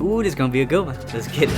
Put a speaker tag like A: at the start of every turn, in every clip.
A: Ooh, this is gonna be a good one. Let's get it.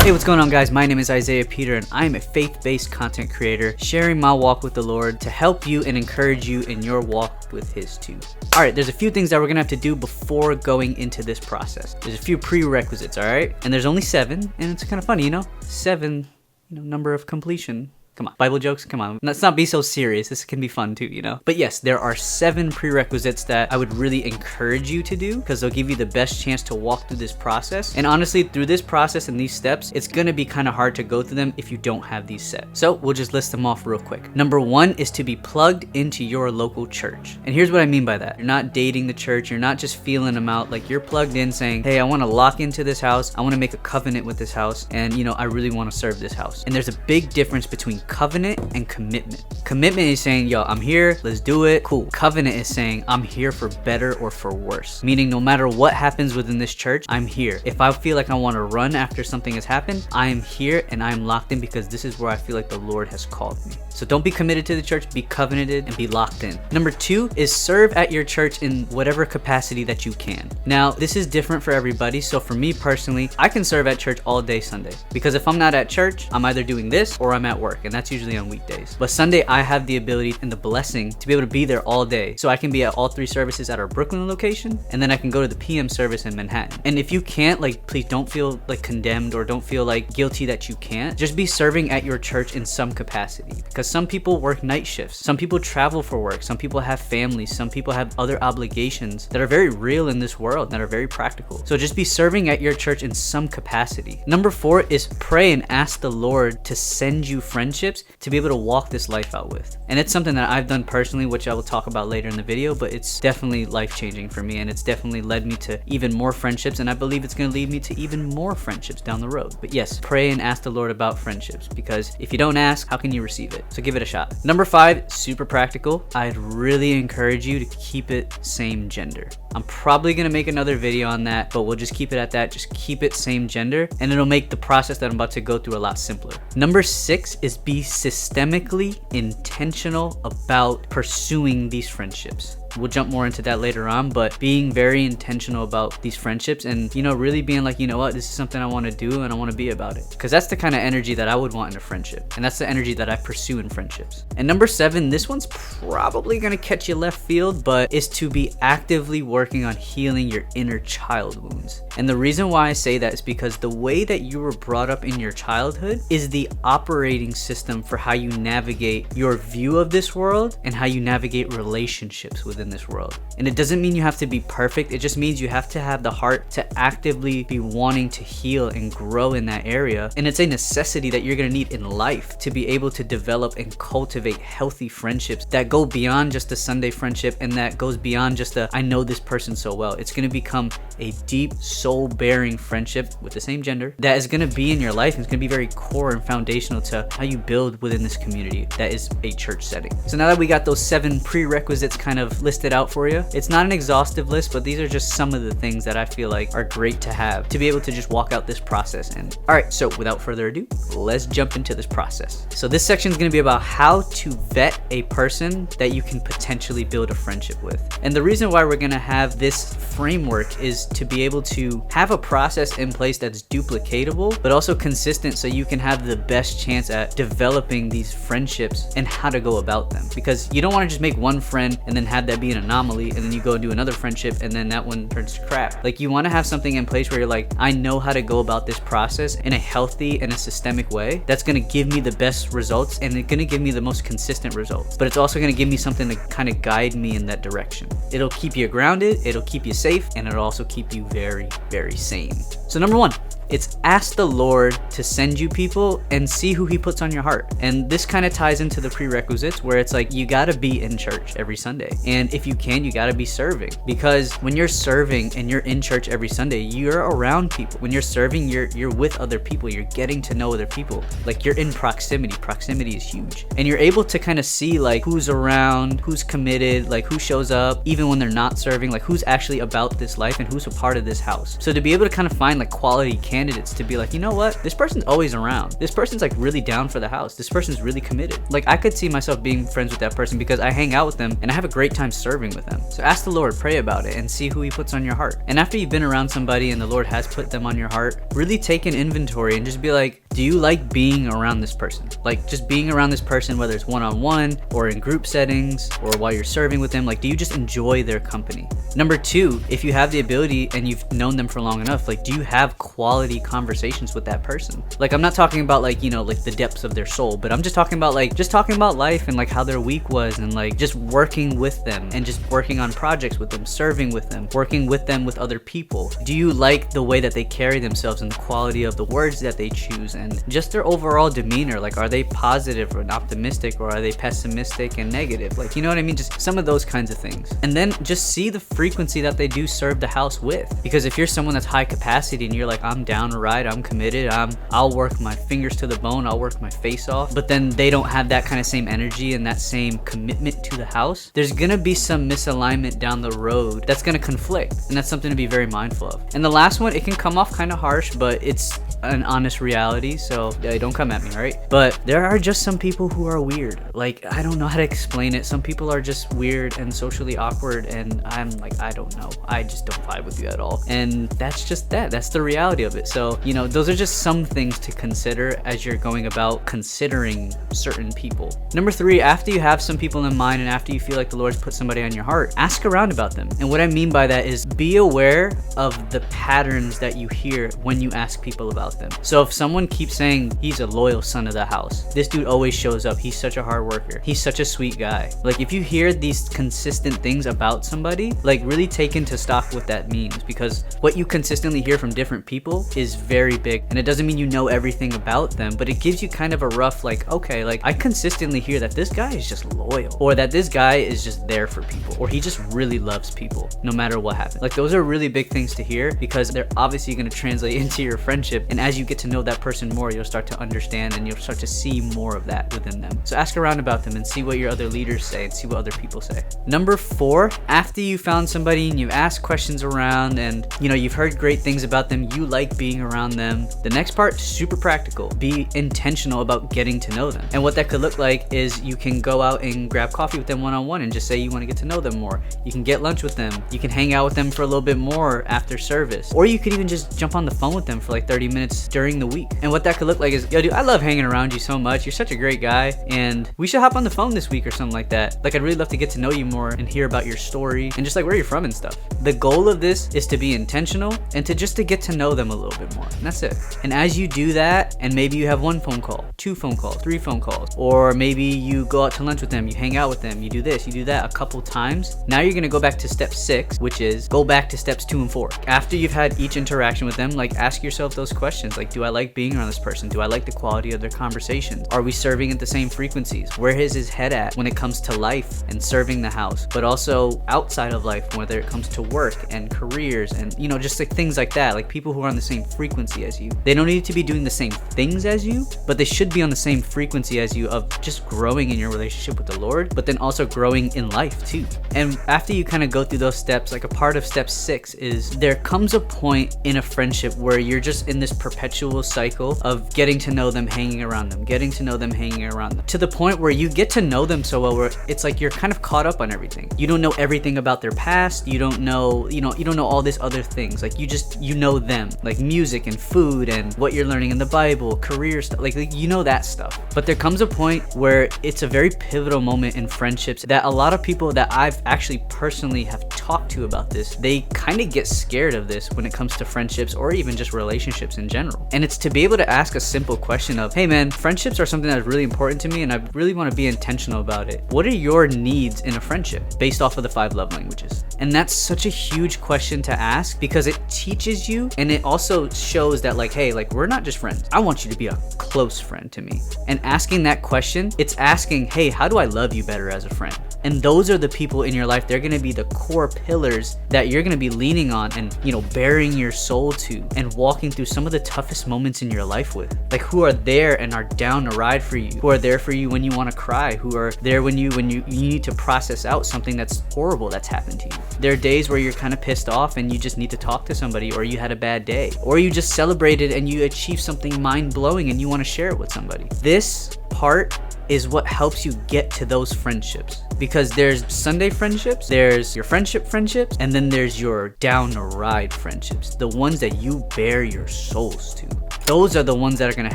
A: Hey, what's going on, guys? My name is Isaiah Peter, and I am a faith-based content creator sharing my walk with the Lord to help you and encourage you in your walk with His too. All right, there's a few things that we're gonna have to do before going into this process. There's a few prerequisites, all right? And there's only 7, and it's kind of funny, 7, number of completion. Come on, Bible jokes, come on. Let's not be so serious. This can be fun too, But yes, there are 7 prerequisites that I would really encourage you to do because they'll give you the best chance to walk through this process. And honestly, through this process and these steps, it's gonna be kind of hard to go through them if you don't have these set. So we'll just list them off real quick. Number 1 is to be plugged into your local church. And here's what I mean by that. You're not dating the church. You're not just feeling them out. Like, you're plugged in saying, hey, I wanna lock into this house. I wanna make a covenant with this house. And I really wanna serve this house. And there's a big difference between covenant and commitment. Commitment is saying, yo, I'm here, let's do it, cool. Covenant is saying, I'm here for better or for worse. Meaning, no matter what happens within this church, I'm here. If I feel like I want to run after something has happened, I am here and I'm locked in because this is where I feel like the Lord has called me. So don't be committed to the church, be covenanted and be locked in. Number 2 is serve at your church in whatever capacity that you can. Now, this is different for everybody. So for me personally, I can serve at church all day Sunday because if I'm not at church, I'm either doing this or I'm at work, and that's usually on weekdays. But Sunday, I have the ability and the blessing to be able to be there all day. So I can be at all 3 services at our Brooklyn location, and then I can go to the PM service in Manhattan. And if you can't, please don't feel condemned or don't feel guilty that you can't. Just be serving at your church in some capacity, because some people work night shifts. Some people travel for work. Some people have families. Some people have other obligations that are very real in this world, that are very practical. So just be serving at your church in some capacity. Number 4 is pray and ask the Lord to send you friendships to be able to walk this life out with. And it's something that I've done personally, which I will talk about later in the video, but it's definitely life-changing for me, and it's definitely led me to even more friendships, and I believe it's going to lead me to even more friendships down the road. But yes, pray and ask the Lord about friendships, because if you don't ask, how can you receive it? So give it a shot. Number 5, super practical. I'd really encourage you to keep it same gender. I'm probably going to make another video on that, but we'll just keep it at that. Just keep it same gender, and it'll make the process that I'm about to go through a lot simpler. Number 6 is be systemically intentional about pursuing these friendships. We'll jump more into that later on, but being very intentional about these friendships and, really being like, you know what, this is something I want to do and I want to be about it. Because that's the kind of energy that I would want in a friendship. And that's the energy that I pursue in friendships. And number 7, this one's probably going to catch you left field, but is to be actively working on healing your inner child wounds. And the reason why I say that is because the way that you were brought up in your childhood is the operating system for how you navigate your view of this world and how you navigate relationships within this world. And it doesn't mean you have to be perfect. It just means you have to have the heart to actively be wanting to heal and grow in that area. And it's a necessity that you're going to need in life to be able to develop and cultivate healthy friendships that go beyond just a Sunday friendship, and that goes beyond just I know this person so well. It's going to become a deep, soul-bearing friendship with the same gender that is going to be in your life, and it's going to be very core and foundational to how you build within this community that is a church setting. So now that we got those 7 prerequisites kind of listed out for you, it's not an exhaustive list, but these are just some of the things that I feel like are great to have to be able to just walk out this process. And all right, so without further ado, let's jump into this process. So this section is going to be about how to vet a person that you can potentially build a friendship with. And the reason why we're going to have this framework is to be able to have a process in place that's duplicatable, but also consistent, so you can have the best chance at developing these friendships and how to go about them. Because you don't want to just make one friend and then have that be an anomaly, and then you go do another friendship and then that one turns to crap. You want to have something in place where you're like, I know how to go about this process in a healthy and a systemic way that's going to give me the best results, and it's going to give me the most consistent results, but it's also going to give me something to kind of guide me in that direction. It'll keep you grounded, it'll keep you safe, and it'll also keep you very, very sane. So number 1, it's ask the Lord to send you people and see who He puts on your heart. And this kind of ties into the prerequisites, where it's like, you got to be in church every Sunday. And if you can, you got to be serving, because when you're serving and you're in church every Sunday, you're around people. When you're serving, you're with other people. You're getting to know other people. You're in proximity. Proximity is huge. And you're able to kind of see who's around, who's committed, who shows up, even when they're not serving, who's actually about this life and who's a part of this house. So to be able to kind of find like quality candidates to be like, you know what, this person's always around, this person's like really down for the house, this person's really committed. Like I could see myself being friends with that person because I hang out with them and I have a great time serving with them. So ask the Lord, pray about it, and see who he puts on your heart. And after you've been around somebody and the Lord has put them on your heart, really take an inventory and just be like, do you like being around this person? Like just being around this person, whether it's one-on-one or in group settings or while you're serving with them, like do you just enjoy their company? Number two, if you have the ability and you've known them for long enough, like do you have quality conversations with that person? Like I'm not talking about like, you know, like the depths of their soul, but I'm just talking about like just talking about life and like how their week was, and like just working with them and just working on projects with them, serving with them, working with them with other people. Do you like the way that they carry themselves and the quality of the words that they choose and just their overall demeanor? Like are they positive and optimistic, or are they pessimistic and negative? Like, you know what I mean? Just some of those kinds of things. And then just see the frequency that they do serve the house with. Because if you're someone that's high capacity and you're like, I'm down to ride, I'm committed, I'll work my fingers to the bone, I'll work my face off, but then they don't have that kind of same energy and that same commitment to the house, there's gonna be some misalignment down the road that's gonna conflict, and that's something to be very mindful of. And the last one, it can come off kind of harsh, but it's an honest reality, so don't come at me, all right? But there are just some people who are weird. Like, I don't know how to explain it. Some people are just weird and socially awkward, and I'm like, I don't know, I just don't vibe with you at all. And that's just that's the reality of it. So, you know, those are just some things to consider as you're going about considering certain people. Number three, after you have some people in mind and after you feel like the Lord's put somebody on your heart, ask around about them. And what I mean by that is be aware of the patterns that you hear when you ask people about them. So if someone keeps saying he's a loyal son of the house, this dude always shows up, he's such a hard worker, he's such a sweet guy. Like if you hear these consistent things about somebody, like really take into stock what that means, because what you consistently hear from different people is very big. And it doesn't mean you know everything about them, but it gives you kind of a rough like, okay, like I consistently hear that this guy is just loyal, or that this guy is just there for people, or he just really loves people no matter what happens. Like those are really big things to hear, because they're obviously going to translate into your friendship, and as you get to know that person more, you'll start to understand and you'll start to see more of that within them. So ask around about them and see what your other leaders say and see what other people say. Number four, after you found somebody and you've asked questions around and you know you've heard great things about them, you like being around them, the next part, super practical. Be intentional about getting to know them. And what that could look like is you can go out and grab coffee with them one-on-one and just say you want to get to know them more. You can get lunch with them. You can hang out with them for a little bit more after service. Or you could even just jump on the phone with them for like 30 minutes during the week. And what that could look like is, yo dude, I love hanging around you so much. You're such a great guy and we should hop on the phone this week or something like that. Like I'd really love to get to know you more and hear about your story and just like where you're from and stuff. The goal of this is to be intentional and to just to get to know them a little bit more. And that's it. And as you do that, and maybe you have one phone call, 2 phone calls, 3 phone calls, or maybe you go out to lunch with them, you hang out with them, you do this, you do that a couple times. Now you're gonna go back to step 6, which is go back to steps 2 and 4. After you've had each interaction with them, like ask yourself those questions. Like, do I like being around this person? Do I like the quality of their conversations? Are we serving at the same frequencies? Where is his head at when it comes to life and serving the house, but also outside of life, whether it comes to work and careers and, you know, just like things like that. Like people who are on the same frequency as you. They don't need to be doing the same things as you, but they should be on the same frequency as you of just growing in your relationship with the Lord, but then also growing in life too. And after you kind of go through those steps, like a part of step 6 is there comes a point in a friendship where you're just in this perpetual cycle of getting to know them, hanging around them, getting to know them, hanging around them, to the point where you get to know them so well where it's like you're kind of caught up on everything. You don't know everything about their past. You don't know, you don't know all these other things. Like you know them, like music and food and what you're learning in the Bible, career stuff, like you know that stuff. But there comes a point where it's a very pivotal moment in friendships that a lot of people that I've actually personally have talked to about this, they kind of get scared of this when it comes to friendships or even just relationships in general. And it's to be able to ask a simple question of, hey man, friendships are something that's really important to me and I really want to be intentional about it. What are your needs in a friendship based off of the 5 love languages? And that's such a huge question to ask because it teaches you and it also shows that like, hey, like we're not just friends. I want you to be a close friend to me. And asking that question, it's asking, hey, how do I love you better as a friend? And those are the people in your life. They're going to be the core pillars that you're going to be leaning on and, you know, bearing your soul to and walking through some of the toughest moments in your life with. Like who are there and are down to ride for you, who are there for you when you want to cry, who are there when you need to process out something that's horrible that's happened to you. There are days where you're kind of pissed off and you just need to talk to somebody, or you had a bad day, or you just celebrated and you achieved something mind-blowing and you want to share it with somebody. This part is what helps you get to those friendships, because there's Sunday friendships, there's your friendships, and then there's your down the ride friendships, the ones that you bare your souls to. Those are the ones that are going to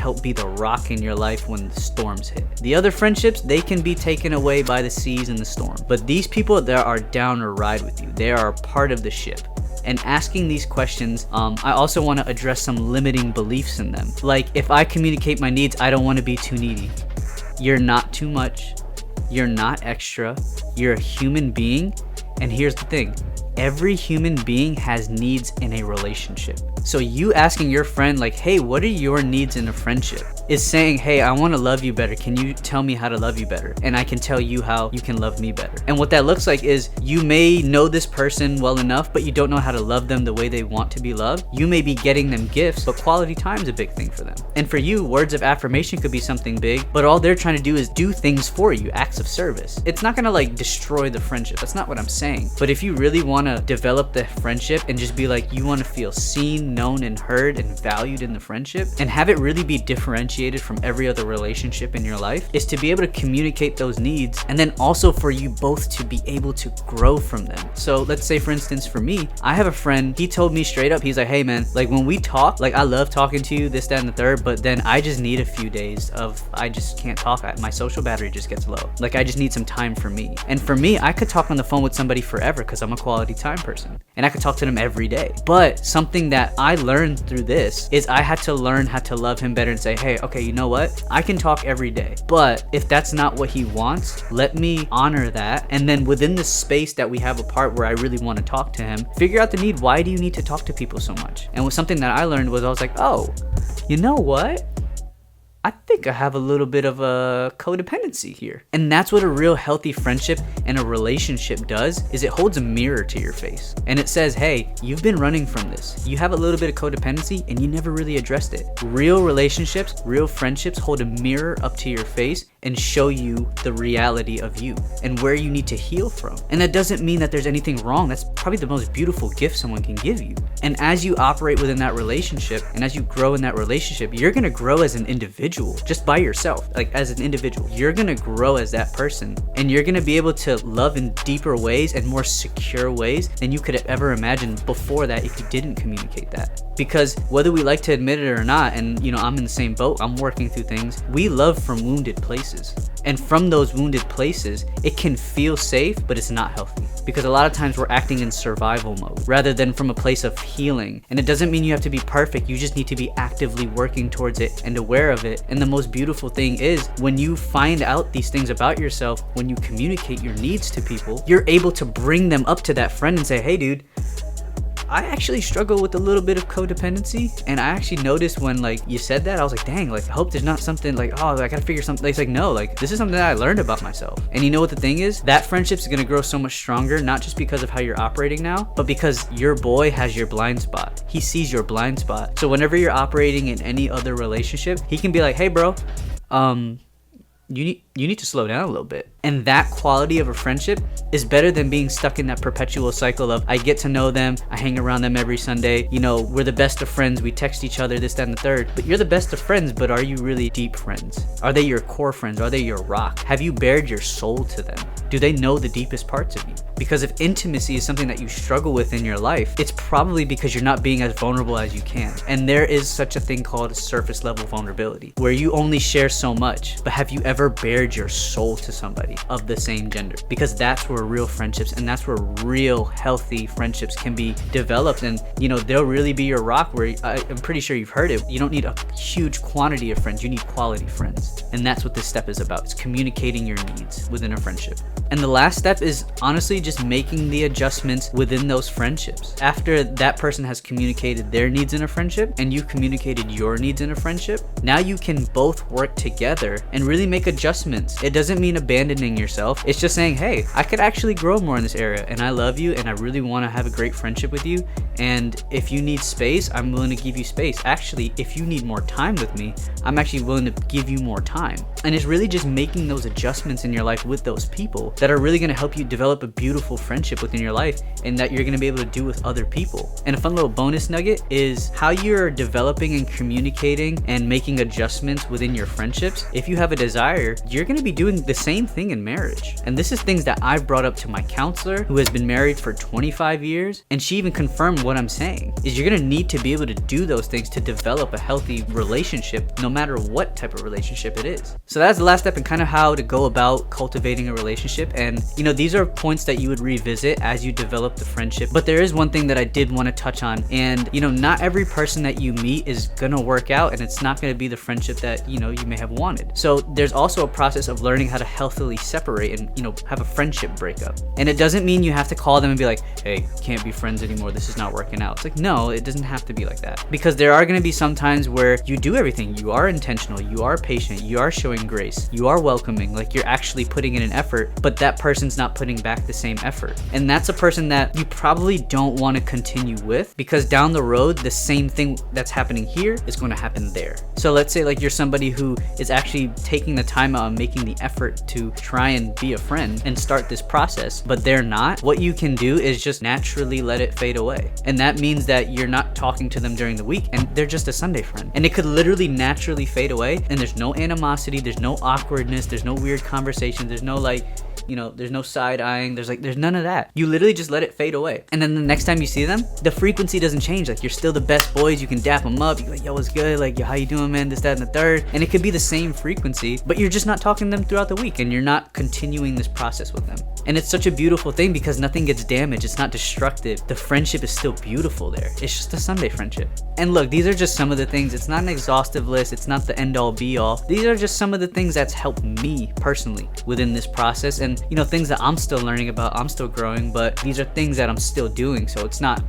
A: help be the rock in your life when the storms hit. The other friendships, they can be taken away by the seas and the storm, but these people that are down the ride with you, they are a part of the ship. And asking these questions, I also want to address some limiting beliefs in them. Like, if I communicate my needs, I don't want to be too needy. You're not too much. You're not extra. You're a human being. And here's the thing. Every human being has needs in a relationship. So you asking your friend like, hey, what are your needs in a friendship? Is saying, hey, I want to love you better. Can you tell me how to love you better? And I can tell you how you can love me better. And what that looks like is you may know this person well enough, but you don't know how to love them the way they want to be loved. You may be getting them gifts, but quality time is a big thing for them. And for you, words of affirmation could be something big, but all they're trying to do is do things for you, acts of service. It's not gonna like destroy the friendship. That's not what I'm saying. But if you really want to develop the friendship and just be like, you want to feel seen, known, and heard and valued in the friendship, and have it really be differentiated from every other relationship in your life, is to be able to communicate those needs, and then also for you both to be able to grow from them. So let's say, for instance, for me, I have a friend, he told me straight up, he's like, hey man, like when we talk, like I love talking to you, this, that, and the third, but then I just need a few days of, I just can't talk. My social battery just gets low. Like I just need some time for me. And for me, I could talk on the phone with somebody forever because I'm a quality time person. And I could talk to them every day. But something that I learned through this is I had to learn how to love him better and say, hey, okay, you know what? I can talk every day. But if that's not what he wants, let me honor that. And then within the space that we have apart where I really want to talk to him, figure out the need. Why do you need to talk to people so much? And was something that I learned was I was like, oh, you know what? I think I have a little bit of a codependency here. And that's what a real healthy friendship and a relationship does, is it holds a mirror to your face. And it says, hey, you've been running from this. You have a little bit of codependency and you never really addressed it. Real relationships, real friendships hold a mirror up to your face and show you the reality of you and where you need to heal from. And that doesn't mean that there's anything wrong. That's probably the most beautiful gift someone can give you. And as you operate within that relationship and as you grow in that relationship, you're gonna grow as an individual, just by yourself. Like as an individual, you're gonna grow as that person, and you're gonna be able to love in deeper ways and more secure ways than you could have ever imagined before that if you didn't communicate that. Because whether we like to admit it or not, and you know, I'm in the same boat, I'm working through things, we love from wounded places. And from those wounded places, it can feel safe, but it's not healthy. Because a lot of times we're acting in survival mode rather than from a place of healing. And it doesn't mean you have to be perfect, you just need to be actively working towards it and aware of it. And the most beautiful thing is when you find out these things about yourself, when you communicate your needs to people, you're able to bring them up to that friend and say, hey dude, I actually struggle with a little bit of codependency, and I actually noticed when like you said that, I was like, dang, like I hope there's not something like, oh, I gotta figure something. It's like, no, like this is something that I learned about myself. And you know what the thing is? That friendship's gonna grow so much stronger, not just because of how you're operating now, but because your boy has your blind spot. He sees your blind spot. So whenever you're operating in any other relationship, he can be like, hey bro, you need to slow down a little bit. And that quality of a friendship is better than being stuck in that perpetual cycle of I get to know them, I hang around them every Sunday, you know, we're the best of friends, we text each other, this, that, and the third. But you're the best of friends, but are you really deep friends? Are they your core friends? Are they your rock? Have you bared your soul to them? Do they know the deepest parts of you? Because if intimacy is something that you struggle with in your life, it's probably because you're not being as vulnerable as you can. And there is such a thing called a surface level vulnerability, where you only share so much. But have you ever bared your soul to somebody of the same gender? Because that's where real friendships and that's where real healthy friendships can be developed. And you know, they'll really be your rock, where I'm pretty sure you've heard it. You don't need a huge quantity of friends, you need quality friends. And that's what this step is about. It's communicating your needs within a friendship. And the last step is honestly just making the adjustments within those friendships. After that person has communicated their needs in a friendship and you communicated your needs in a friendship, now you can both work together and really make adjustments adjustments. It doesn't mean abandoning yourself. It's just saying, hey, I could actually grow more in this area, and I love you, and I really want to have a great friendship with you. And if you need space, I'm willing to give you space. Actually, if you need more time with me, I'm actually willing to give you more time. And it's really just making those adjustments in your life with those people that are really going to help you develop a beautiful friendship within your life, and that you're going to be able to do with other people. And a fun little bonus nugget is how you're developing and communicating and making adjustments within your friendships. If you have a desire, you're going to be doing the same thing in marriage. And this is things that I've brought up to my counselor, who has been married for 25 years, and she even confirmed what I'm saying, is you're going to need to be able to do those things to develop a healthy relationship, no matter what type of relationship it is. So that's the last step in kind of how to go about cultivating a relationship. And these are points that you would revisit as you develop the friendship. But there is one thing that I did want to touch on, and not every person that you meet is gonna work out, and it's not gonna be the friendship that you may have wanted. So there's also a process of learning how to healthily separate and have a friendship breakup. And it doesn't mean you have to call them and be like, hey, can't be friends anymore, this is not working out. It's like, no, it doesn't have to be like that, because there are gonna be some times where you do everything. You are intentional, you are patient, you are showing grace, you are welcoming, like you're actually putting in an effort, but that person's not putting back the same effort. And that's a person that you probably don't want to continue with, because down the road, the same thing that's happening here is going to happen there. So let's say like you're somebody who is actually taking the time out and making the effort to try and be a friend and start this process, but they're not. What you can do is just naturally let it fade away. And that means that you're not talking to them during the week, and they're just a Sunday friend. And it could literally naturally fade away, and there's no animosity, there's no awkwardness, there's no weird conversation, there's no there's no side eyeing, there's none of that. You literally just let it fade away. And then the next time you see them, the frequency doesn't change. Like, you're still the best boys, you can dap them up, you're like, yo, what's good? Like, yo, how you doing, man? This, that, and the third. And it could be the same frequency, but you're just not talking to them throughout the week, and you're not continuing this process with them. And it's such a beautiful thing, because nothing gets damaged, it's not destructive. The friendship is still beautiful there. It's just a Sunday friendship. And look, these are just some of the things. It's not an exhaustive list, it's not the end all be all. These are just some of the things that's helped me personally within this process, and things that I'm still learning about, I'm still growing, but these are things that I'm still doing. So it's not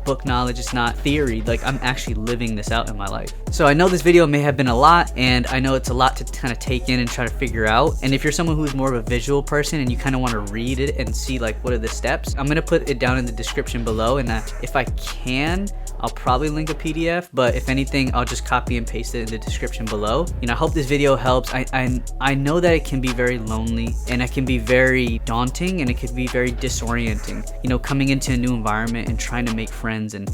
A: book knowledge, it's not theory, like I'm actually living this out in my life. So I know this video may have been a lot, and I know it's a lot to kind of take in and try to figure out. And if you're someone who's more of a visual person and you kind of want to read it and see like what are the steps, I'm gonna put it down in the description below, and if I can, I'll probably link a PDF, but if anything, I'll just copy and paste it in the description below. I hope this video helps. I know that it can be very lonely, and it can be very daunting, and it can be very disorienting, coming into a new environment and trying to make friends, and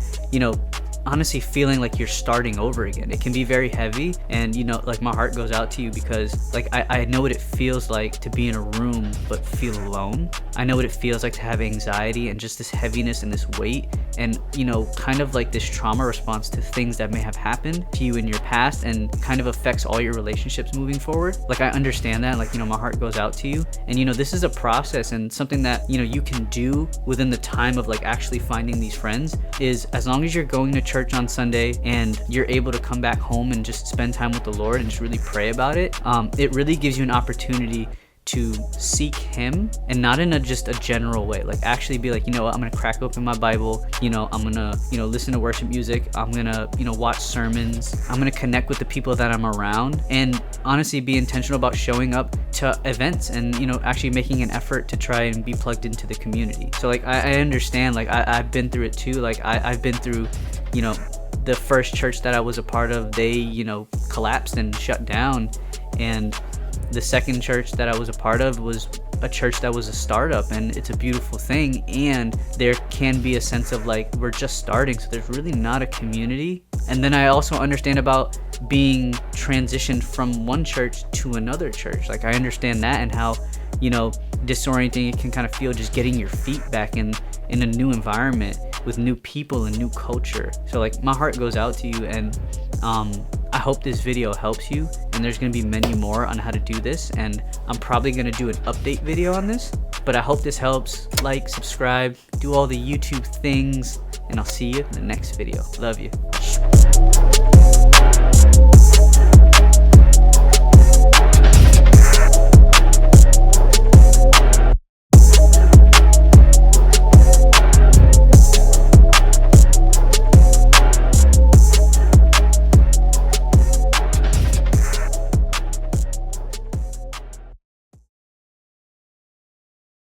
A: honestly feeling like you're starting over again. It can be very heavy, and like my heart goes out to you, because like I know what it feels like to be in a room but feel alone. I know what it feels like to have anxiety and just this heaviness and this weight, and kind of like this trauma response to things that may have happened to you in your past, and kind of affects all your relationships moving forward. Like, I understand that, like my heart goes out to you, and this is a process, and something that you can do within the time of like actually finding these friends is, as long as you're going to church on Sunday and you're able to come back home and just spend time with the Lord and just really pray about it, it really gives you an opportunity to seek him, and not in just a general way. Like, actually be like, what, I'm gonna crack open my Bible, I'm gonna listen to worship music, I'm gonna watch sermons, I'm gonna connect with the people that I'm around, and honestly be intentional about showing up to events, and actually making an effort to try and be plugged into the community. So like, I understand, like I've been through it too. Like I've been through the first church that I was a part of, they collapsed and shut down, and the second church that I was a part of was a church that was a startup, and it's a beautiful thing. And there can be a sense of like, we're just starting, so there's really not a community. And then I also understand about being transitioned from one church to another church. Like, I understand that, and how disorienting it can kind of feel, just getting your feet back in a new environment with new people and new culture. So like, my heart goes out to you, and I hope this video helps you, and there's gonna be many more on how to do this, and I'm probably gonna do an update video on this, but I hope this helps. Like, subscribe, do all the YouTube things, and I'll see you in the next video. Love you.